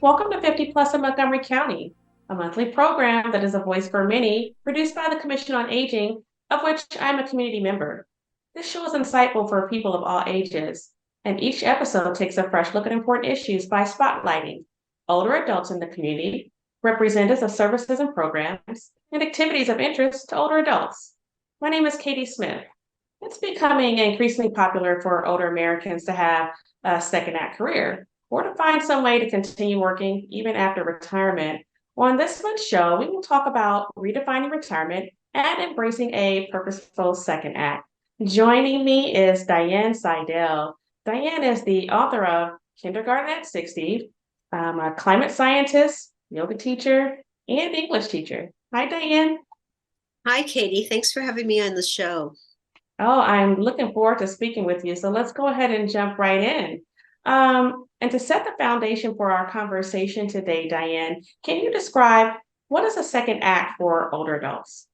Welcome to 50 Plus in Montgomery County, a monthly program that is a voice for many, produced by the Commission on Aging, of which I am a community member. This show is insightful for people of all ages, and each episode takes a fresh look at important issues by spotlighting older adults in the community, representatives of services and programs, and activities of interest to older adults. My name is Katie Smith. It's becoming increasingly popular for older Americans to have a second act career or to find some way to continue working even after retirement. On this month's show, we will talk about redefining retirement and embracing a purposeful second act. Joining me is Dian Seidel. Diane is the author of Kindergarten at 60, a climate scientist, yoga teacher, and English teacher. Hi, Diane. Hi, Katie. Thanks for having me on the show. Oh, I'm looking forward to speaking with you. So let's go ahead and jump right in. And to set the foundation for our conversation today, Diane, can you describe what is a second act for older adults?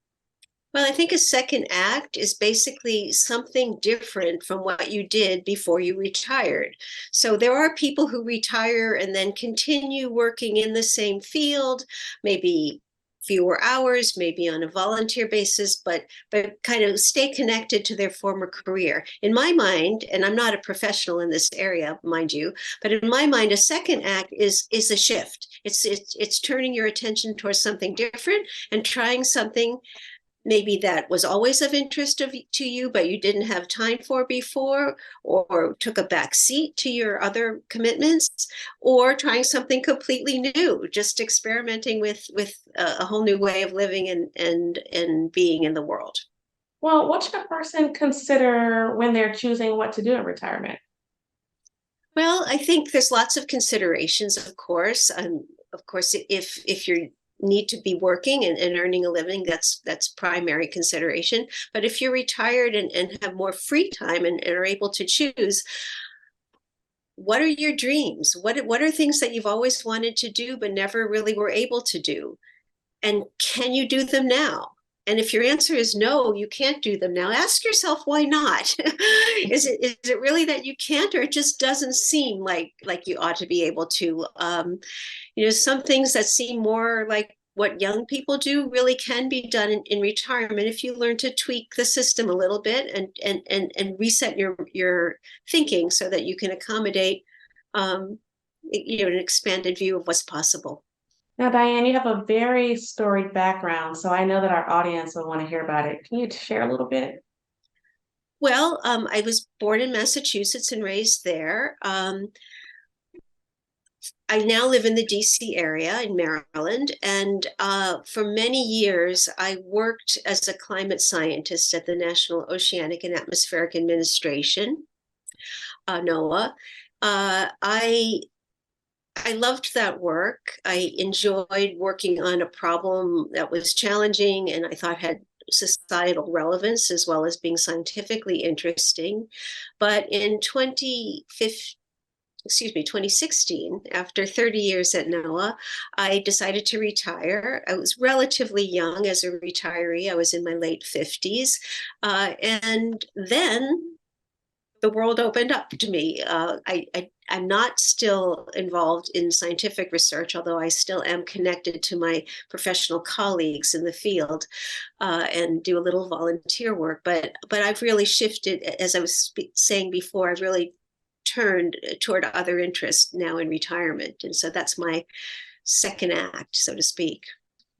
Well, I think a second act is basically something different from what you did before you retired. So there are people who retire and then continue working in the same field, maybe fewer hours, maybe on a volunteer basis, but kind of stay connected to their former career. In my mind, and I'm not a professional in this area, mind you, but in my mind, a second act is a shift. It's turning your attention towards something different and trying something maybe that was always of interest to you, but you didn't have time for before, or took a back seat to your other commitments, or trying something completely new, just experimenting with a whole new way of living and being in the world. Well, what should a person consider when they're choosing what to do in retirement? Well, I think there's lots of considerations, of course. Of course, if you need to be working and earning a living, that's primary consideration. But if you're retired and have more free time and are able to choose, what are your dreams? What are things that you've always wanted to do but never really were able to do? And can you do them now? And if your answer is no, you can't do them now, ask yourself why not. Is it really that you can't, or it just doesn't seem like you ought to be able to? Some things that seem more like what young people do really can be done in retirement if you learn to tweak the system a little bit and reset your thinking so that you can accommodate an expanded view of what's possible. Now, Diane, you have a very storied background, so I know that our audience will want to hear about it. Can you share a little bit? Well, I was born in Massachusetts and raised there. I now live in the DC area in Maryland, and for many years, I worked as a climate scientist at the National Oceanic and Atmospheric Administration, NOAA. I loved that work. I enjoyed working on a problem that was challenging and I thought had societal relevance as well as being scientifically interesting. But in 2016, after 30 years at NOAA, I decided to retire. I was relatively young as a retiree. I was in my late 50s. And then the world opened up to me. I'm not still involved in scientific research, although I still am connected to my professional colleagues in the field and do a little volunteer work. But I've really shifted, as I was saying before, I've really turned toward other interests now in retirement. And so that's my second act, so to speak.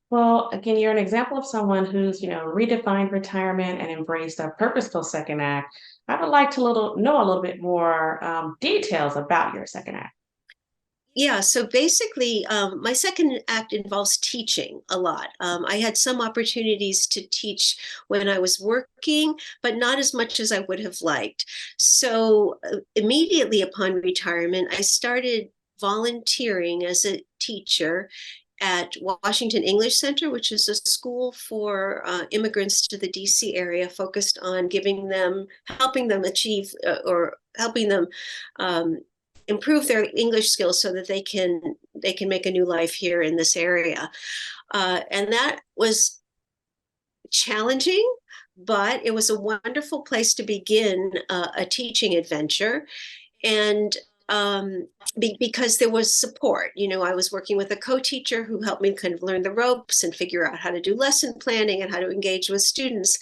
Well, again, you're an example of someone who's, redefined retirement and embraced a purposeful second act. I would like to know a little bit more details about your second act. Yeah, so basically, my second act involves teaching a lot. I had some opportunities to teach when I was working, but not as much as I would have liked. So immediately upon retirement, I started volunteering as a teacher at Washington English Center, which is a school for immigrants to the DC area, focused on helping them achieve or helping them improve their English skills so that they can make a new life here in this area. And that was challenging, but it was a wonderful place to begin a teaching adventure. And because there was support. I was working with a co-teacher who helped me kind of learn the ropes and figure out how to do lesson planning and how to engage with students.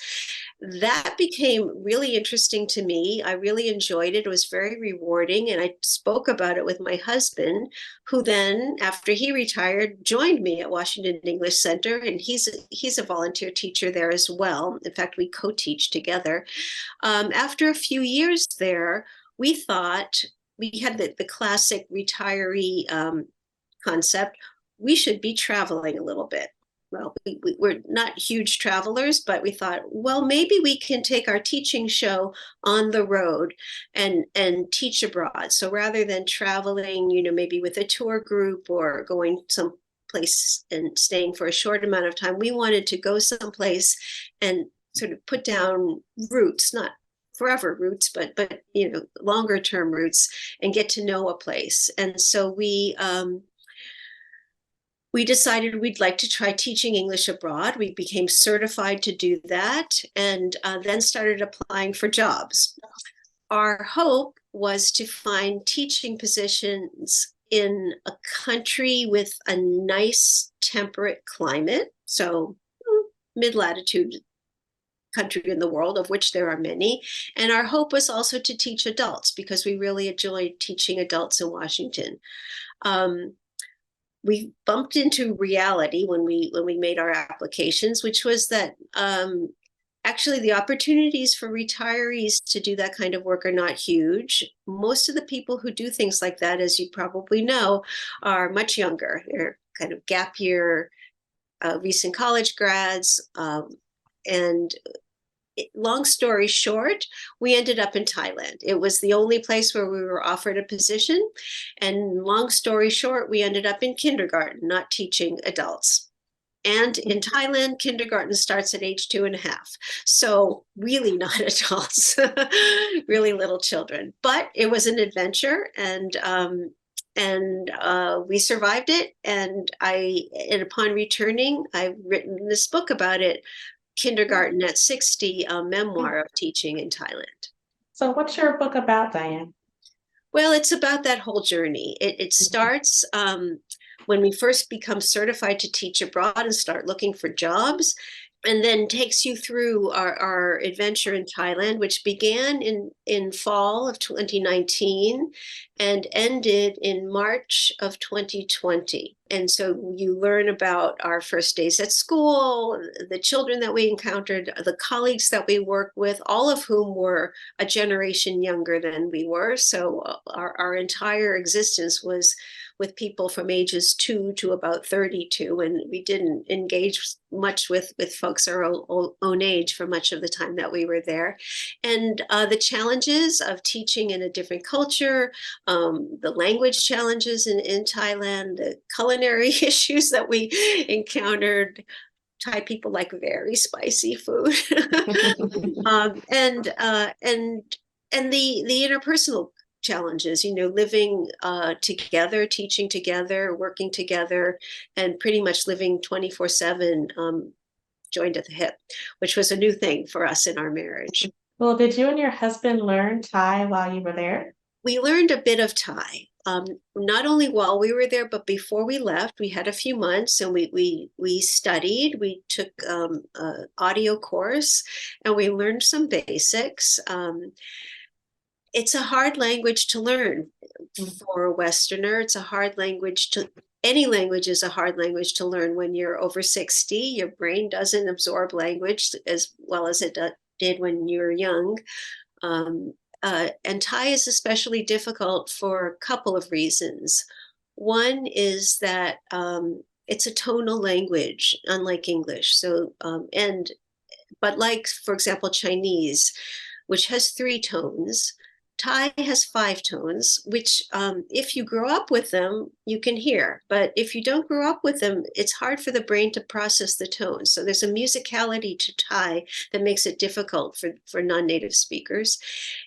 That became really interesting to me. I really enjoyed it. It was very rewarding. And I spoke about it with my husband, who then, after he retired, joined me at Washington English Center. And he's a volunteer teacher there as well. In fact, we co-teach together. After a few years there, we thought, we had the classic retiree concept. We should be traveling a little bit. Well, we're not huge travelers, but we thought, well, maybe we can take our teaching show on the road and teach abroad. So rather than traveling, maybe with a tour group or going someplace and staying for a short amount of time, we wanted to go someplace and sort of put down roots, not forever roots, but longer term roots, and get to know a place. And so we decided we'd like to try teaching English abroad. We became certified to do that, and then started applying for jobs. Our hope was to find teaching positions in a country with a nice temperate climate, so mid-latitude country in the world, of which there are many. And our hope was also to teach adults, because we really enjoyed teaching adults in Washington. We bumped into reality when we made our applications, which was that actually the opportunities for retirees to do that kind of work are not huge. Most of the people who do things like that, as you probably know, are much younger. They're kind of gap year, recent college grads, and long story short, we ended up in Thailand. It was the only place where we were offered a position. And long story short, we ended up in kindergarten, not teaching adults. And in Thailand, kindergarten starts at age 2.5. So really not adults, really little children. But it was an adventure, and we survived it. And upon returning, I've written this book about it, Kindergarten at 60, a memoir of teaching in Thailand. So what's your book about, Diane? Well, it's about that whole journey. It starts when we first become certified to teach abroad and start looking for jobs, and then takes you through our adventure in Thailand, which began in fall of 2019 and ended in March of 2020. And so you learn about our first days at school, the children that we encountered, the colleagues that we worked with, all of whom were a generation younger than we were. So our entire existence was with people from ages 2 to about 32, and we didn't engage much with folks our own age for much of the time that we were there. And the challenges of teaching in a different culture, the language challenges in Thailand, the culinary issues that we encountered. Thai people like very spicy food, and the interpersonal challenges, living together, teaching together, working together, and pretty much living 24/7, joined at the hip, which was a new thing for us in our marriage. Well, did you and your husband learn Thai while you were there? We learned a bit of Thai, not only while we were there, but before we left. We had a few months, and we studied. We took an audio course, and we learned some basics. It's a hard language to learn for a Westerner. It's a hard language any language is a hard language to learn when you're over 60. Your brain doesn't absorb language as well as it did when you were young. And Thai is especially difficult for a couple of reasons. One is that it's a tonal language, unlike English. So, but like, for example, Chinese, which has 3 tones, Thai has 5 tones, which if you grow up with them, you can hear. But if you don't grow up with them, it's hard for the brain to process the tones. So there's a musicality to Thai that makes it difficult for non-native speakers.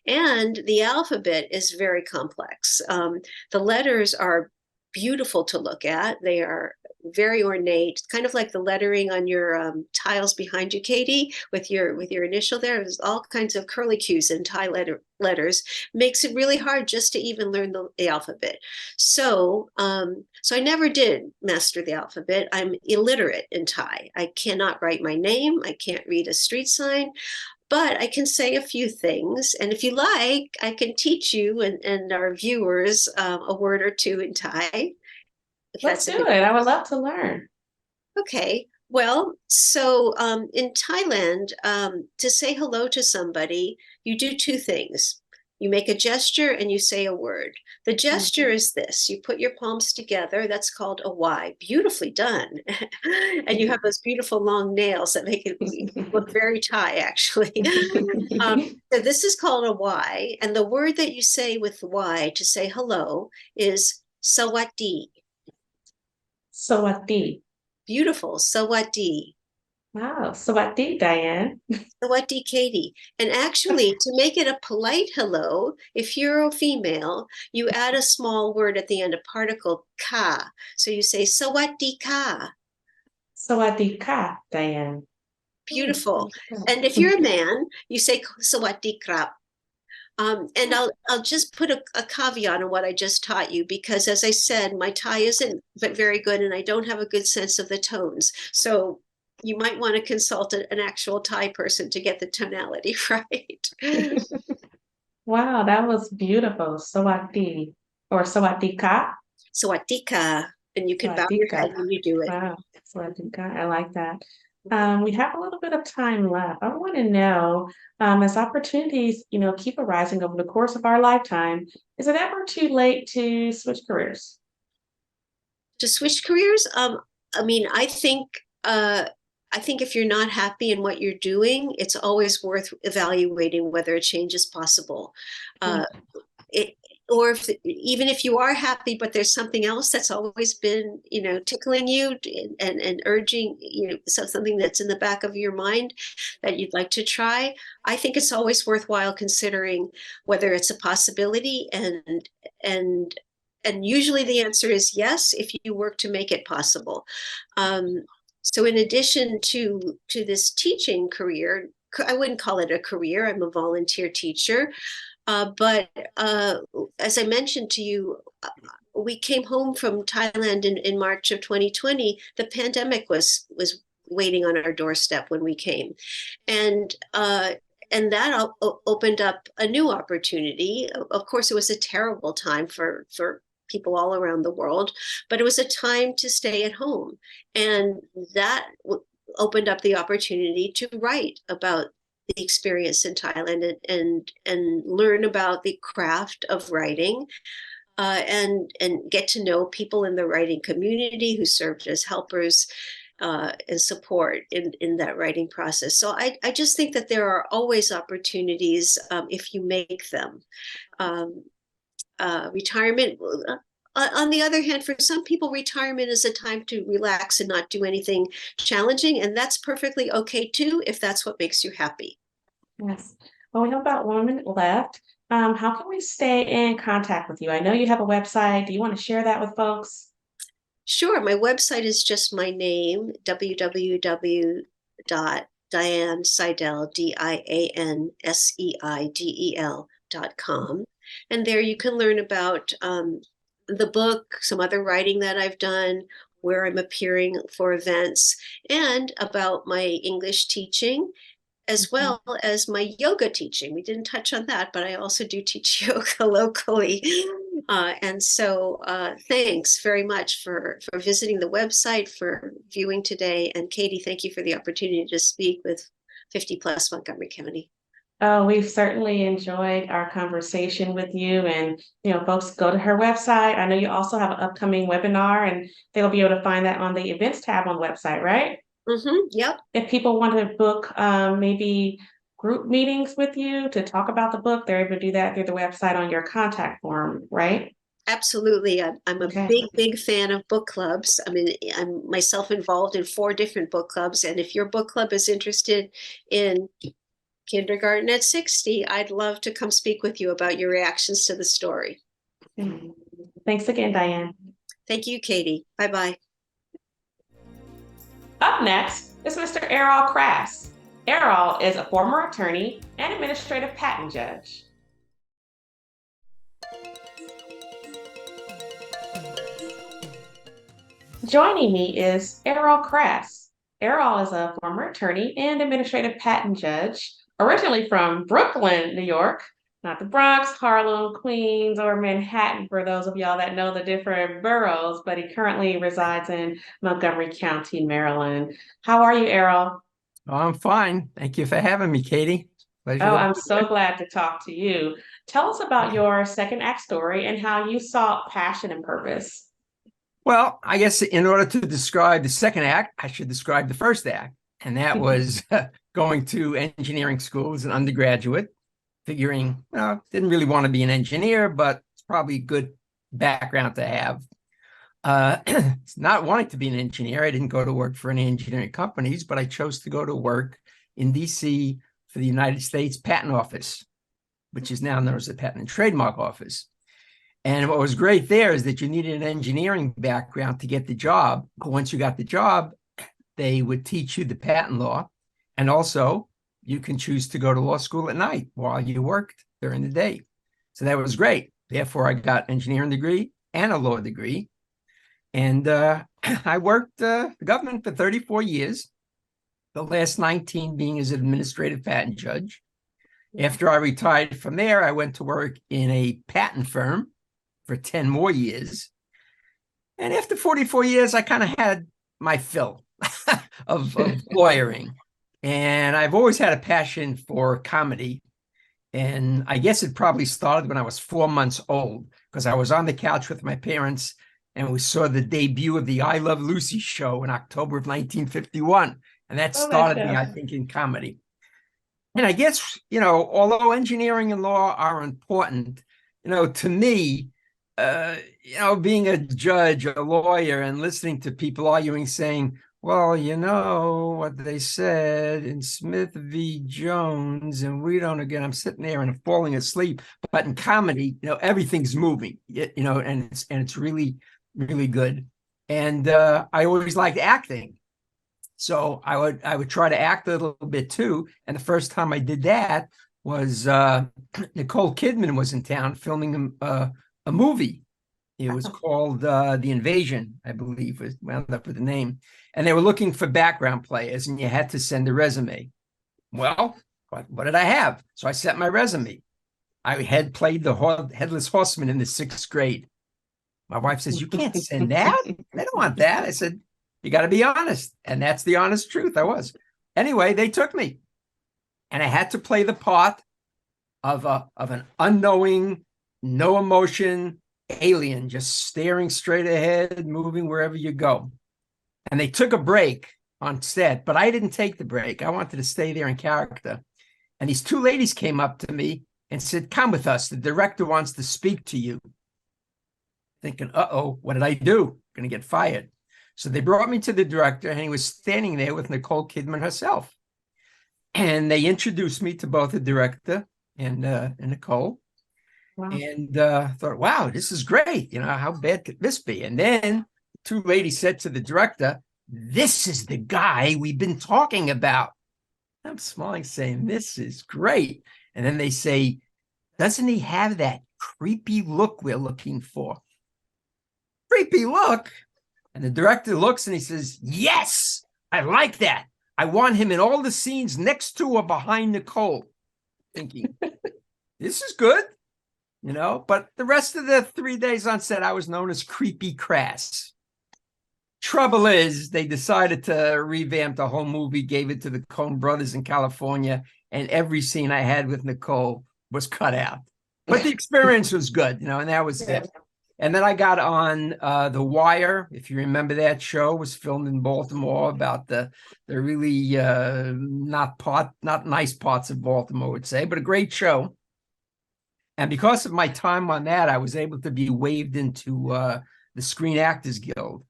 And the alphabet is very complex. The letters are beautiful to look at. They are very ornate, kind of like the lettering on your tiles behind you, Katie, with your initial there. There's all kinds of curlicues and Thai letters. Makes it really hard just to even learn the alphabet. So I never did master the alphabet. I'm illiterate in Thai. I cannot write my name. I can't read a street sign. But I can say a few things. And if you like, I can teach you and our viewers a word or two in Thai. Let's do it. I would love to learn. Okay. Well, so in Thailand, to say hello to somebody, you do two things. You make a gesture and you say a word. The gesture is this. You put your palms together. That's called a Y. Beautifully done. And you have those beautiful long nails that make it look very Thai, actually. So this is called a Y. And the word that you say with Y to say hello is sawati. Sawati. Beautiful. Sawati. Wow. Sawati, Diane. Sawati, Katie. And actually, to make it a polite hello, if you're a female, you add a small word at the end, a particle ka. So you say sawati ka. Sawati ka, Diane. Beautiful. And if you're a man, you say sawati krap. And I'll just put a caveat on what I just taught you, because as I said, my Thai isn't very good and I don't have a good sense of the tones. So you might want to consult an actual Thai person to get the tonality right. Wow, that was beautiful. Sawati or Sawatika. Sawatika. And you can bow your head when you do it. Wow, Sawatika. I like that. We have a little bit of time left. I want to know, as opportunities, keep arising over the course of our lifetime, is it ever too late to switch careers? To switch careers? I think if you're not happy in what you're doing, it's always worth evaluating whether a change is possible. Or even if you are happy, but there's something else that's always been, tickling you and urging, something that's in the back of your mind that you'd like to try, I think it's always worthwhile considering whether it's a possibility. And usually the answer is yes, if you work to make it possible. So in addition to this teaching career, I wouldn't call it a career. I'm a volunteer teacher. But as I mentioned to you, we came home from Thailand in March of 2020. The pandemic was waiting on our doorstep when we came. And that opened up a new opportunity. Of course, it was a terrible time for people all around the world, but it was a time to stay at home. And that opened up the opportunity to write about the experience in Thailand and learn about the craft of writing, and get to know people in the writing community who served as helpers and support in that writing process. So I just think that there are always opportunities if you make them. Retirement, on the other hand, for some people, retirement is a time to relax and not do anything challenging. And that's perfectly okay too, if that's what makes you happy. Yes. Well, we have about 1 minute left. How can we stay in contact with you? I know you have a website. Do you want to share that with folks? Sure. My website is just my name, www.dianseidel, DIANSEIDEL.com. And there you can learn about the book, some other writing that I've done, where I'm appearing for events, and about my English teaching, as well as my yoga teaching. We didn't touch on that, but I also do teach yoga locally. And so thanks very much for visiting the website, for viewing today. And Katie, thank you for the opportunity to speak with 50 Plus Montgomery County. Oh, we've certainly enjoyed our conversation with you, and folks, go to her website. I know you also have an upcoming webinar, and they'll be able to find that on the events tab on the website, right? Yep. If people want to book maybe group meetings with you to talk about the book, they're able to do that through the website on your contact form, right? Absolutely. I'm a big fan of book clubs. I mean, I'm myself involved in 4 different book clubs. And if your book club is interested in Kindergarten at 60, I'd love to come speak with you about your reactions to the story. Thanks again, Diane. Thank you, Katie. Bye-bye. Up next is Mr. Errol Krass. Errol is a former attorney and administrative patent judge. Joining me is Errol Krass. Errol is a former attorney and administrative patent judge, originally from Brooklyn, New York, not the Bronx, Harlem, Queens, or Manhattan for those of y'all that know the different boroughs, but he currently resides in Montgomery County, Maryland. How are you, Errol? Oh, I'm fine. Thank you for having me, Katie. Pleasure. Oh, I'm so glad to talk to you. Tell us about your second act story and how you sought passion and purpose. Well, I guess in order to describe the second act, I should describe the first act. And that was going to engineering school as an undergraduate, figuring, didn't really want to be an engineer, but it's probably a good background to have. It's not wanting to be an engineer. I didn't go to work for any engineering companies, but I chose to go to work in DC for the United States Patent Office, which is now known as the Patent and Trademark Office. And what was great there is that you needed an engineering background to get the job. But once you got the job, they would teach you the patent law. And also, you can choose to go to law school at night while you worked during the day. So that was great. Therefore, I got an engineering degree and a law degree. And I worked the government for 34 years, the last 19 being as an administrative patent judge. After I retired from there, I went to work in a patent firm for 10 more years. And after 44 years, I kind of had my fill of lawyering. And I've always had a passion for comedy. And I guess it probably started when I was 4 months old, because I was on the couch with my parents and we saw the debut of the I Love Lucy show in October of 1951. And that started me, I think, in comedy. And I guess, although engineering and law are important, to me, being a judge, a lawyer, and listening to people arguing, saying, well, what they said in Smith v. Jones, and we don't, again, I'm sitting there and falling asleep. But in comedy, everything's moving, and it's really, really good. And I always liked acting. So I would try to act a little bit too. And the first time I did that was Nicole Kidman was in town filming a movie. It was called The Invasion, I believe, was wound up with the name. And they were looking for background players, and you had to send a resume. Well, what did I have? So I sent my resume. I had played the Headless Horseman in the 6th grade. My wife says, you can't send that. They don't want that. I said, you got to be honest. And that's the honest truth. I was. Anyway, they took me. And I had to play the part of an unknowing, no emotion alien, just staring straight ahead, moving wherever you go. And they took a break on set, but I didn't take the break. I wanted to stay there in character. And these 2 ladies came up to me and said, come with us. The director wants to speak to you. Thinking, uh-oh, what did I do? Going to get fired. So they brought me to the director, and he was standing there with Nicole Kidman herself. And they introduced me to both the director and Nicole. Wow. And thought, wow, this is great. How bad could this be? And then 2 ladies said to the director, this is the guy we've been talking about. I'm smiling, saying, this is great. And then they say, doesn't he have that creepy look we're looking for? Creepy look? And the director looks and he says, yes, I like that. I want him in all the scenes next to or behind Nicole. Thinking, this is good, But the rest of the 3 days on set, I was known as Creepy Krass. Trouble is, they decided to revamp the whole movie, gave it to the Coen brothers in California, and every scene I had with Nicole was cut out. But the experience was good, and that was it. And then I got on The Wire. If you remember, that show was filmed in Baltimore about the really not nice parts of Baltimore, I would say, but a great show. And because of my time on that, I was able to be waived into the Screen Actors Guild,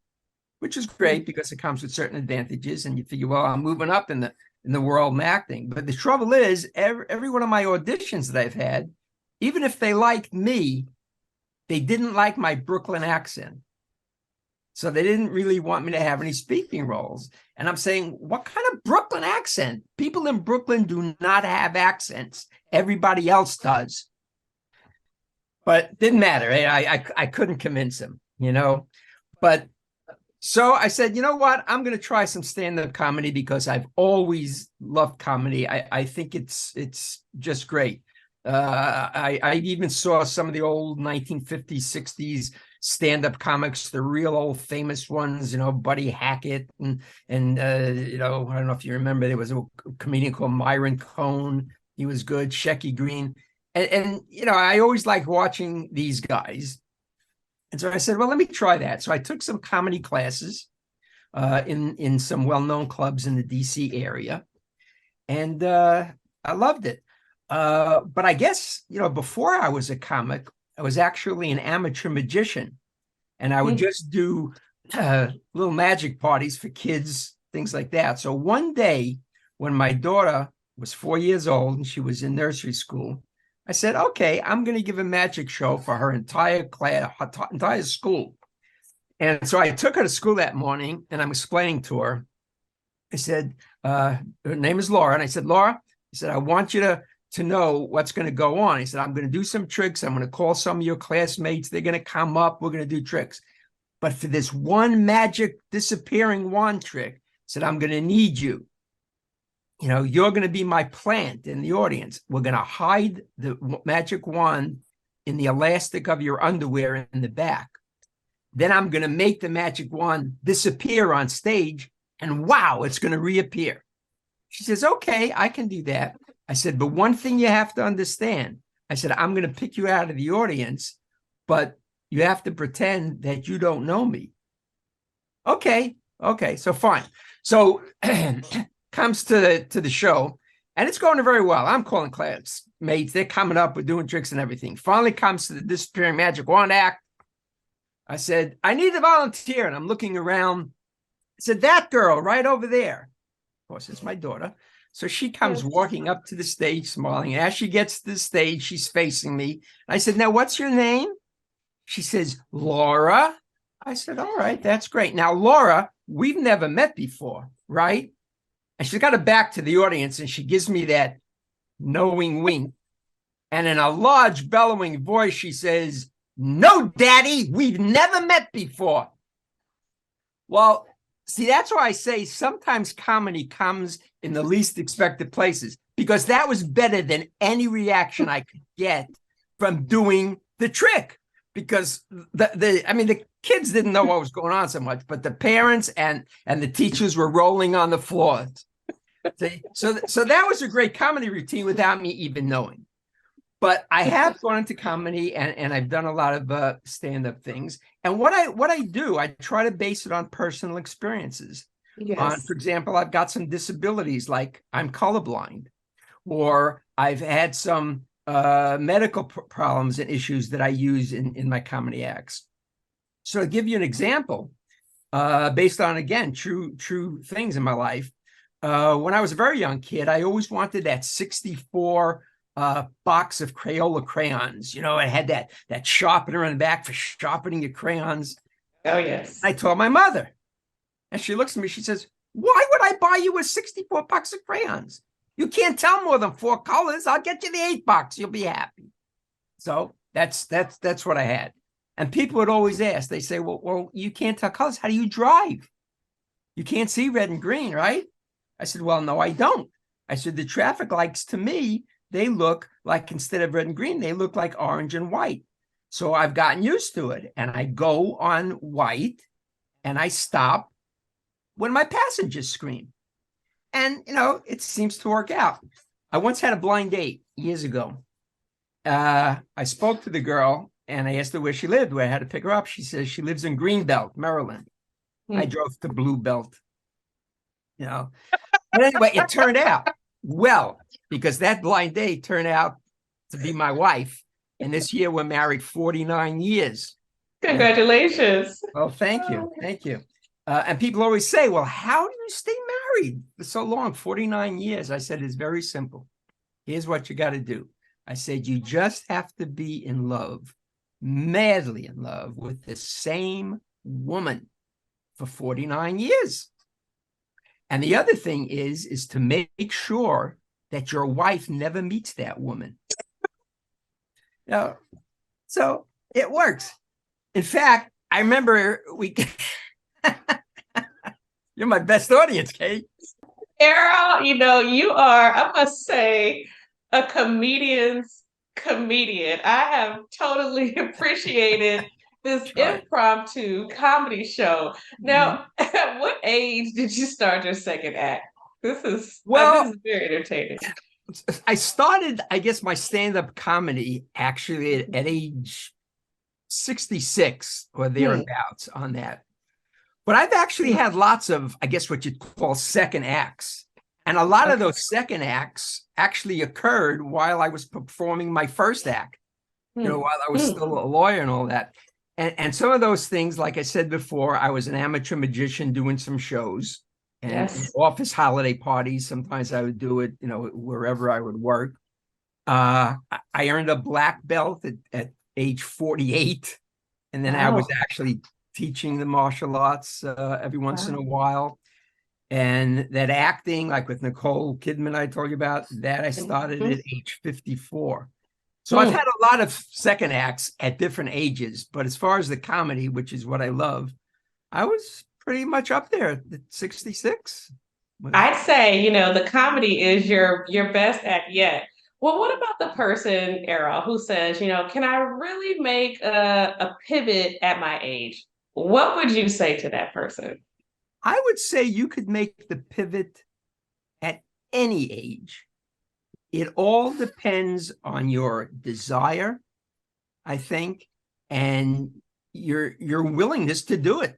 which is great because it comes with certain advantages. And you figure, well, I'm moving up in the world in acting. But the trouble is, every one of my auditions that I've had, even if they liked me, they didn't like my Brooklyn accent. So they didn't really want me to have any speaking roles. And I'm saying, what kind of Brooklyn accent? People in Brooklyn do not have accents. Everybody else does. But didn't matter. I couldn't convince him, But so I said, you know what? I'm going to try some stand-up comedy because I've always loved comedy. I think it's just great. I even saw some of the old 1950s, 60s stand-up comics, the real old famous ones, Buddy Hackett and I don't know if you remember, there was a comedian called Myron Cohn. He was good. Shecky Green. And I always liked watching these guys. And so I said, well, let me try that. So I took some comedy classes in some well-known clubs in the DC area. And I loved it. But I guess, before I was a comic, I was actually an amateur magician. And I would just do little magic parties for kids, things like that. So one day when my daughter was 4 years old and she was in nursery school, I said, okay, I'm going to give a magic show for her entire class, entire school. And so I took her to school that morning and I'm explaining to her. I said, her name is Laura. And I said, Laura, I want you to know what's going to go on. He said, I'm going to do some tricks. I'm going to call some of your classmates. They're going to come up. We're going to do tricks. But for this one magic disappearing wand trick, I said, I'm going to need you. You're going to be my plant in the audience. We're going to hide the magic wand in the elastic of your underwear in the back. Then I'm going to make the magic wand disappear on stage. And wow, it's going to reappear. She says, okay, I can do that. I said, but one thing you have to understand, I said, I'm going to pick you out of the audience, but you have to pretend that you don't know me. Okay, so fine. So comes to the show, and it's going very well. I'm calling classmates. They're coming up. We're doing tricks and everything. Finally comes to the disappearing magic wand act. I said, I need a volunteer. And I'm looking around. I said, that girl right over there. Of course, it's my daughter. So she comes walking up to the stage, smiling. As she gets to the stage, she's facing me. I said, now, what's your name? She says, Laura. I said, all right, that's great. Now, Laura, we've never met before, right? And she's got her back to the audience, and she gives me that knowing wink. And in a large, bellowing voice, she says, no, Daddy, we've never met before. Well, see, that's why I say sometimes comedy comes in the least expected places, because that was better than any reaction I could get from doing the trick. Because the kids didn't know what was going on so much, but the parents and the teachers were rolling on the floor. So that was a great comedy routine without me even knowing. But I have gone into comedy and I've done a lot of stand-up things. And what I do, I try to base it on personal experiences. Yes. For example, I've got some disabilities, like I'm colorblind, or I've had some medical problems and issues that I use in my comedy acts. So to give you an example, based on, again, true things in my life, when I was a very young kid, I always wanted that 64 box of Crayola crayons. It had that sharpener in the back for sharpening your crayons. Oh, yes. I told my mother, and she looks at me, she says, why would I buy you a 64 box of crayons? You can't tell more than 4 colors. I'll get you the 8 box. You'll be happy. So that's what I had. And people would always ask, they say, well, you can't tell colors. How do you drive? You can't see red and green, right? I said, well, no, I don't. I said, the traffic lights to me, they look like, instead of red and green, they look like orange and white. So I've gotten used to it. And I go on white and I stop when my passengers scream. And, it seems to work out. I once had a blind date years ago. I spoke to the girl and I asked her where she lived, where I had to pick her up. She says she lives in Greenbelt, Maryland. I drove to Blue Belt, But anyway, it turned out well, because that blind date turned out to be my wife. And this year we're married 49 years. Congratulations. Well, thank you. Thank you. And people always say, well, how do you stay married for so long, 49 years? I said, it's very simple. Here's what you got to do. I said, you just have to be in love, madly in love with the same woman. for 49 years. And the other thing is to make sure that your wife never meets that woman. So it works. In fact, I remember you're my best audience, Kate. Errol, you are, I must say, a comedian's comedian. I have totally appreciated this impromptu comedy show. Now, at what age did you start your second act? This is very entertaining. I started, I guess, my stand-up comedy actually at age 66 or thereabouts on that. But I've actually had lots of, I guess, what you'd call second acts. And a lot of those second acts actually occurred while I was performing my first act, while I was still a lawyer and all that. And some of those things, like I said before, I was an amateur magician doing some shows and office holiday parties. Sometimes I would do it, wherever I would work. I earned a black belt at age 48. And then I was actually teaching the martial arts every once in a while. And that acting, like with Nicole Kidman I told you about, that I started at age 54. So I've had a lot of second acts at different ages. But as far as the comedy, which is what I love, I was pretty much up there at 66. I'd say, the comedy is your best act yet. Well, what about the person, Errol, who says, can I really make a pivot at my age? What would you say to that person? I would say you could make the pivot at any age. It all depends on your desire, I think, and your willingness to do it.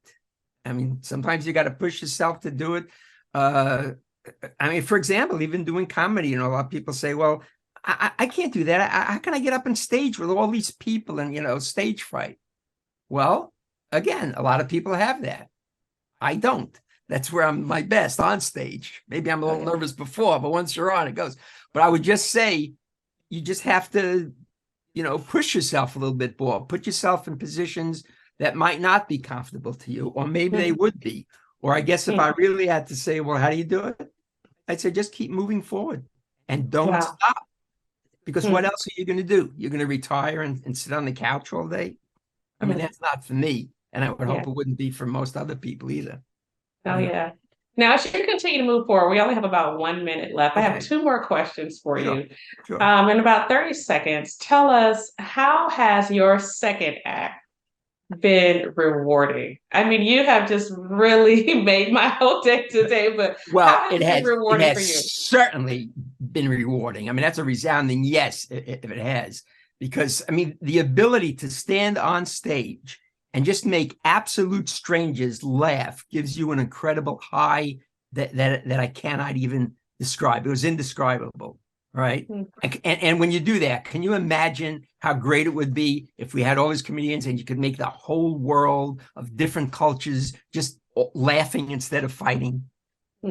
I mean, sometimes you got to push yourself to do it. For example, even doing comedy, a lot of people say, well, I can't do that. How can I get up on stage with all these people and, stage fright? Well, again, a lot of people have that. I don't. That's where I'm my best, on stage. Maybe I'm a little nervous before, but once you're on, it goes. But I would just say, you just have to, push yourself a little bit more. Put yourself in positions that might not be comfortable to you, or maybe they would be. Or I guess if I really had to say, well, how do you do it? I'd say just keep moving forward and don't stop. Because what else are you going to do? You're going to retire and sit on the couch all day? I mean, that's not for me. And I would hope it wouldn't be for most other people either. Oh, yeah. Now, as you continue to move forward, we only have about 1 minute left. I have 2 more questions for you. Sure. In about 30 seconds, tell us, how has your second act been rewarding? I mean, you have just really made my whole day today, but how has it been rewarding for you? Certainly been rewarding. I mean, that's a resounding yes, if it has. Because, the ability to stand on stage and just make absolute strangers laugh gives you an incredible high that I cannot even describe. It was indescribable, right? And when you do that, can you imagine how great it would be if we had all these comedians and you could make the whole world of different cultures just laughing instead of fighting?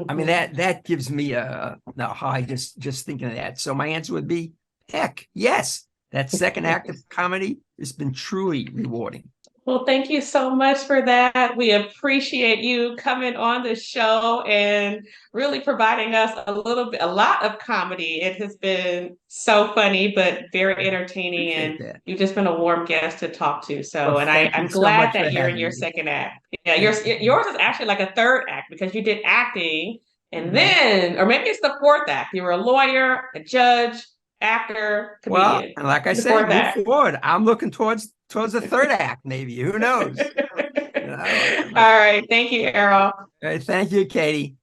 I mean, that gives me a high just thinking of that. So my answer would be, heck, yes. That second act of comedy has been truly rewarding. Well, thank you so much for that. We appreciate you coming on the show and really providing us a lot of comedy. It has been so funny, but very entertaining. And you've just been a warm guest to talk to. So, and I'm glad that you're in your second act. Yeah, yours is actually like a third act because you did acting and then, or maybe it's the fourth act. You were a lawyer, a judge, actor, comedian. Well, like I said, move forward. I'm looking towards the third act, maybe. Who knows? All right. Thank you, Errol. Thank you, Katie.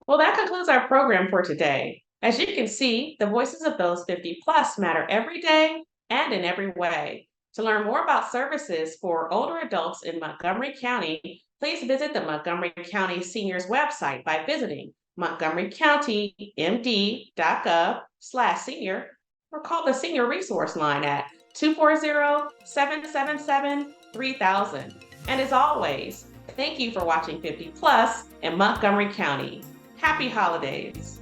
Well, that concludes our program for today. As you can see, the voices of those 50 plus matter every day and in every way. To learn more about services for older adults in Montgomery County, please visit the Montgomery County Seniors website by visiting montgomerycountymd.gov/senior or call the Senior Resource Line at 240-777-3000. And as always, thank you for watching 50 Plus in Montgomery County. Happy holidays.